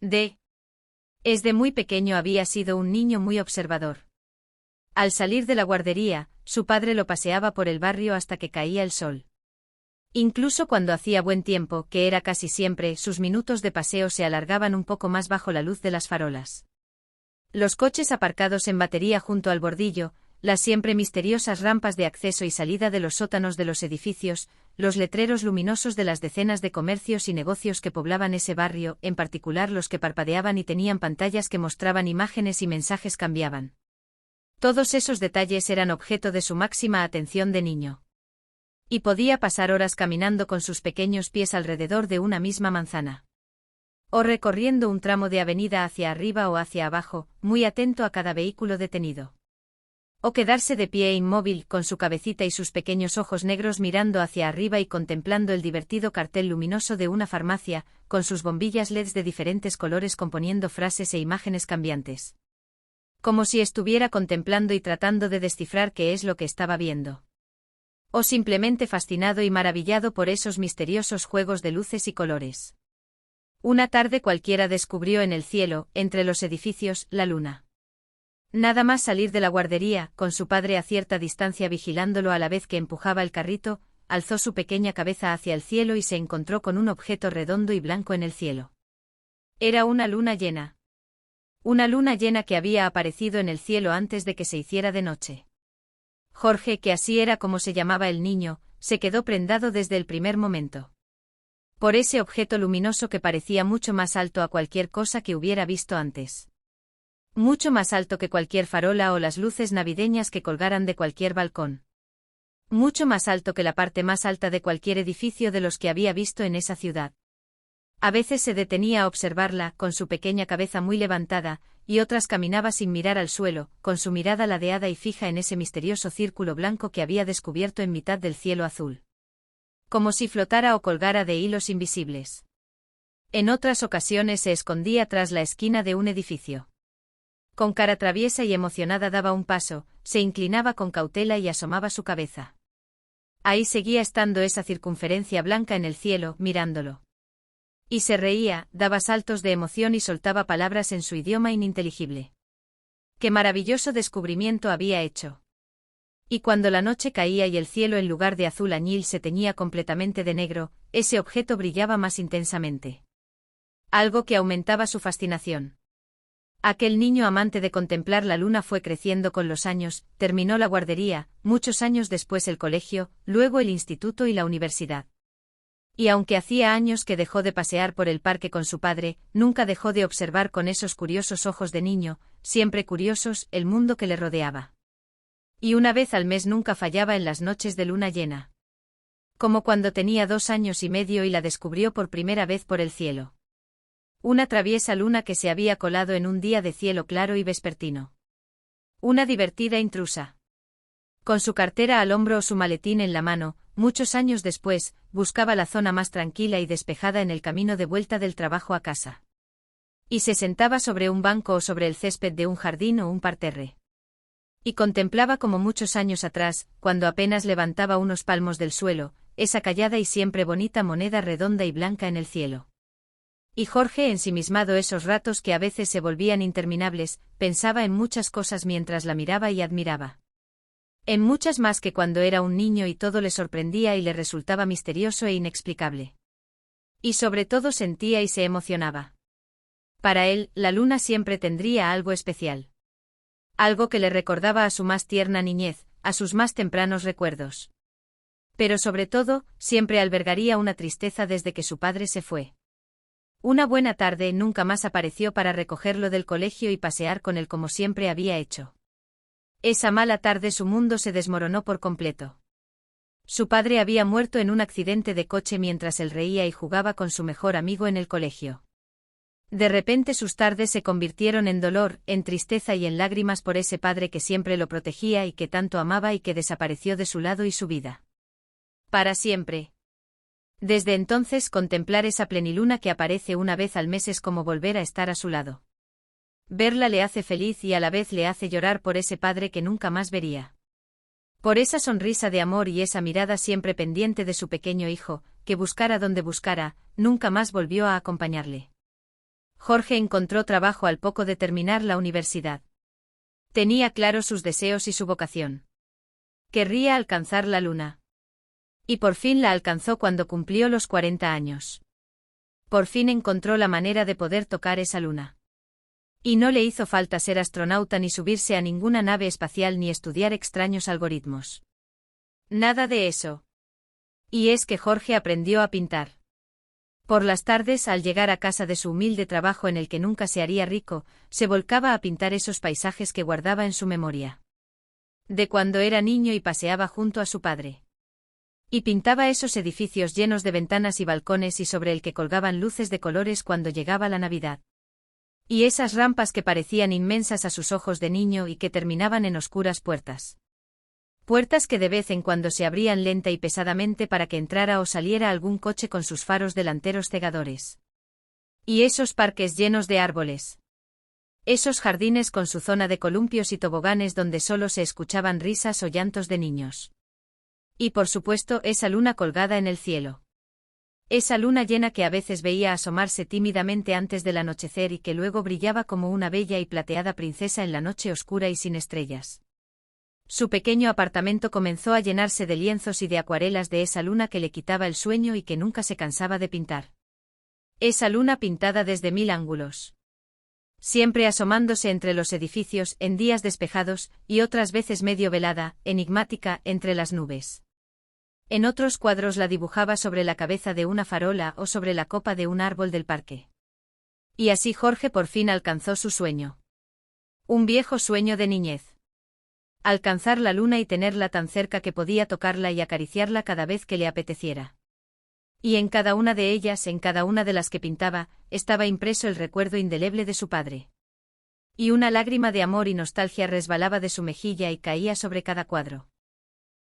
Desde muy pequeño había sido un niño muy observador. Al salir de la guardería, su padre lo paseaba por el barrio hasta que caía el sol. Incluso cuando hacía buen tiempo, que era casi siempre, sus minutos de paseo se alargaban un poco más bajo la luz de las farolas. Los coches aparcados en batería junto al bordillo, las siempre misteriosas rampas de acceso y salida de los sótanos de los edificios, los letreros luminosos de las decenas de comercios y negocios que poblaban ese barrio, en particular los que parpadeaban y tenían pantallas que mostraban imágenes y mensajes cambiaban. Todos esos detalles eran objeto de su máxima atención de niño. Y podía pasar horas caminando con sus pequeños pies alrededor de una misma manzana. O recorriendo un tramo de avenida hacia arriba o hacia abajo, muy atento a cada vehículo detenido. O quedarse de pie inmóvil con su cabecita y sus pequeños ojos negros mirando hacia arriba y contemplando el divertido cartel luminoso de una farmacia, con sus bombillas LEDs de diferentes colores componiendo frases e imágenes cambiantes. Como si estuviera contemplando y tratando de descifrar qué es lo que estaba viendo. O simplemente fascinado y maravillado por esos misteriosos juegos de luces y colores. Una tarde cualquiera descubrió en el cielo, entre los edificios, la luna. Nada más salir de la guardería, con su padre a cierta distancia vigilándolo a la vez que empujaba el carrito, alzó su pequeña cabeza hacia el cielo y se encontró con un objeto redondo y blanco en el cielo. Era una luna llena. Una luna llena que había aparecido en el cielo antes de que se hiciera de noche. Jorge, que así era como se llamaba el niño, se quedó prendado desde el primer momento. Por ese objeto luminoso que parecía mucho más alto a cualquier cosa que hubiera visto antes. Mucho más alto que cualquier farola o las luces navideñas que colgaran de cualquier balcón. Mucho más alto que la parte más alta de cualquier edificio de los que había visto en esa ciudad. A veces se detenía a observarla, con su pequeña cabeza muy levantada, y otras caminaba sin mirar al suelo, con su mirada ladeada y fija en ese misterioso círculo blanco que había descubierto en mitad del cielo azul. Como si flotara o colgara de hilos invisibles. En otras ocasiones se escondía tras la esquina de un edificio. Con cara traviesa y emocionada daba un paso, se inclinaba con cautela y asomaba su cabeza. Ahí seguía estando esa circunferencia blanca en el cielo, mirándolo. Y se reía, daba saltos de emoción y soltaba palabras en su idioma ininteligible. ¡Qué maravilloso descubrimiento había hecho! Y cuando la noche caía y el cielo en lugar de azul añil se teñía completamente de negro, ese objeto brillaba más intensamente. Algo que aumentaba su fascinación. Aquel niño amante de contemplar la luna fue creciendo con los años, terminó la guardería, muchos años después el colegio, luego el instituto y la universidad. Y aunque hacía años que dejó de pasear por el parque con su padre, nunca dejó de observar con esos curiosos ojos de niño, siempre curiosos, el mundo que le rodeaba. Y una vez al mes nunca fallaba en las noches de luna llena. Como cuando tenía 2 años y medio y la descubrió por primera vez por el cielo. Una traviesa luna que se había colado en un día de cielo claro y vespertino. Una divertida intrusa. Con su cartera al hombro o su maletín en la mano, muchos años después, buscaba la zona más tranquila y despejada en el camino de vuelta del trabajo a casa. Y se sentaba sobre un banco o sobre el césped de un jardín o un parterre. Y contemplaba como muchos años atrás, cuando apenas levantaba unos palmos del suelo, esa callada y siempre bonita moneda redonda y blanca en el cielo. Y Jorge, ensimismado esos ratos que a veces se volvían interminables, pensaba en muchas cosas mientras la miraba y admiraba. En muchas más que cuando era un niño y todo le sorprendía y le resultaba misterioso e inexplicable. Y sobre todo sentía y se emocionaba. Para él, la luna siempre tendría algo especial. Algo que le recordaba a su más tierna niñez, a sus más tempranos recuerdos. Pero sobre todo, siempre albergaría una tristeza desde que su padre se fue. Una buena tarde nunca más apareció para recogerlo del colegio y pasear con él como siempre había hecho. Esa mala tarde su mundo se desmoronó por completo. Su padre había muerto en un accidente de coche mientras él reía y jugaba con su mejor amigo en el colegio. De repente sus tardes se convirtieron en dolor, en tristeza y en lágrimas por ese padre que siempre lo protegía y que tanto amaba y que desapareció de su lado y su vida. Para siempre. Desde entonces contemplar esa pleniluna que aparece una vez al mes es como volver a estar a su lado. Verla le hace feliz y a la vez le hace llorar por ese padre que nunca más vería. Por esa sonrisa de amor y esa mirada siempre pendiente de su pequeño hijo, que buscara donde buscara, nunca más volvió a acompañarle. Jorge encontró trabajo al poco de terminar la universidad. Tenía claros sus deseos y su vocación. Querría alcanzar la luna. Y por fin la alcanzó cuando cumplió los 40 años. Por fin encontró la manera de poder tocar esa luna. Y no le hizo falta ser astronauta ni subirse a ninguna nave espacial ni estudiar extraños algoritmos. Nada de eso. Y es que Jorge aprendió a pintar. Por las tardes, al llegar a casa de su humilde trabajo en el que nunca se haría rico, se volcaba a pintar esos paisajes que guardaba en su memoria. De cuando era niño y paseaba junto a su padre. Y pintaba esos edificios llenos de ventanas y balcones y sobre el que colgaban luces de colores cuando llegaba la Navidad. Y esas rampas que parecían inmensas a sus ojos de niño y que terminaban en oscuras puertas. Puertas que de vez en cuando se abrían lenta y pesadamente para que entrara o saliera algún coche con sus faros delanteros cegadores. Y esos parques llenos de árboles. Esos jardines con su zona de columpios y toboganes donde solo se escuchaban risas o llantos de niños. Y por supuesto esa luna colgada en el cielo. Esa luna llena que a veces veía asomarse tímidamente antes del anochecer y que luego brillaba como una bella y plateada princesa en la noche oscura y sin estrellas. Su pequeño apartamento comenzó a llenarse de lienzos y de acuarelas de esa luna que le quitaba el sueño y que nunca se cansaba de pintar. Esa luna pintada desde 1000 ángulos. Siempre asomándose entre los edificios en días despejados y otras veces medio velada, enigmática, entre las nubes. En otros cuadros la dibujaba sobre la cabeza de una farola o sobre la copa de un árbol del parque. Y así Jorge por fin alcanzó su sueño. Un viejo sueño de niñez. Alcanzar la luna y tenerla tan cerca que podía tocarla y acariciarla cada vez que le apeteciera. Y en cada una de ellas, en cada una de las que pintaba, estaba impreso el recuerdo indeleble de su padre. Y una lágrima de amor y nostalgia resbalaba de su mejilla y caía sobre cada cuadro.